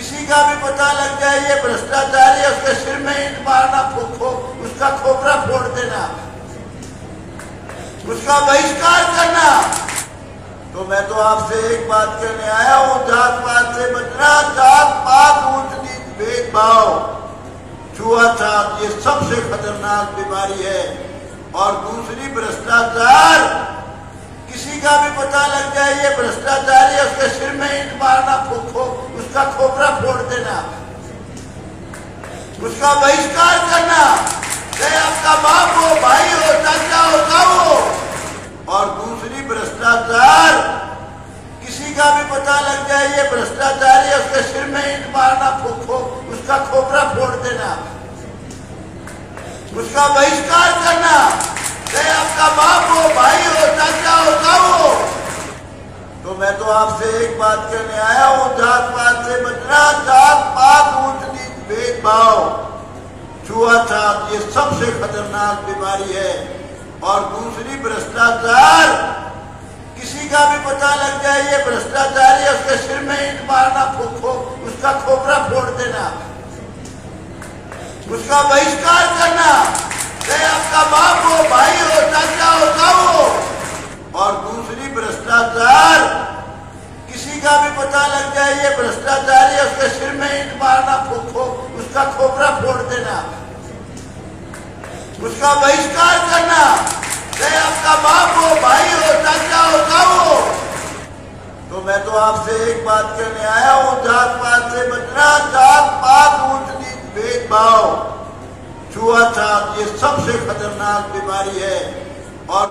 किसी का भी पता लग जाए ये भ्रष्टाचारी है, उसके सिर में ईंट मारना, उसका खोपड़ा फोड़ देना, उसका बहिष्कार करना। तो मैं तो आपसे एक बात कहने आया हूं, जात पात से बचना। जात पात, ऊंच नीच, भेदभाव, छुआछूत, ये सबसे खतरनाक बीमारी है। और दूसरी भ्रष्टाचार, किसी का भी पता लग जाए ये भ्रष्टाचारी है, उसके सिर में ईंट मारना, उसका खोपड़ा फोड़ देना, उसका बहिष्कार करना, चाहे आपका बाप हो, भाई हो, चाचा हो, ताऊ हो। और दूसरी भ्रष्टाचार, किसी का भी पता लग जाए ये भ्रष्टाचारी है, उसके सिर में ईंट मारना, उसका खोपड़ा फोड़ देना, उसका बहिष्कार करना, चाहे आपका बाप हो, भाई हो, चाचा हो, ताऊ हो। तो मैं तो आपसे एक बात कहने आया हूं, जात पात से बचना। जात पात, ऊंच नीच, भेदभाव, छुआछूत, ये सबसे खतरनाक बीमारी है। और दूसरी भ्रष्टाचार, किसी का भी पता लग जाए ये भ्रष्टाचारी है, उसके सिर में ईंट मारना, उसका खोपड़ा फोड़ देना, उसका बहिष्कार करना, चाहे आपका बाप हो, भाई हो, चाचा हो, ताऊ हो। और दूसरी भ्रष्टाचार, किसी का भी पता लग जाए ये भ्रष्टाचारी है, उसके सिर में ईंट मारना, उसका खोपड़ा फोड़ देना, उसका बहिष्कार करना, चाहे आपका बाप हो, भाई हो, चाचा हो, ताऊ हो। तो मैं तो आपसे एक बात कहने आया हूं, जात पात से बचना। जात पात, ऊंच नीच, भेदभाव, छुआछूत, ये सबसे खतरनाक बीमारी है। और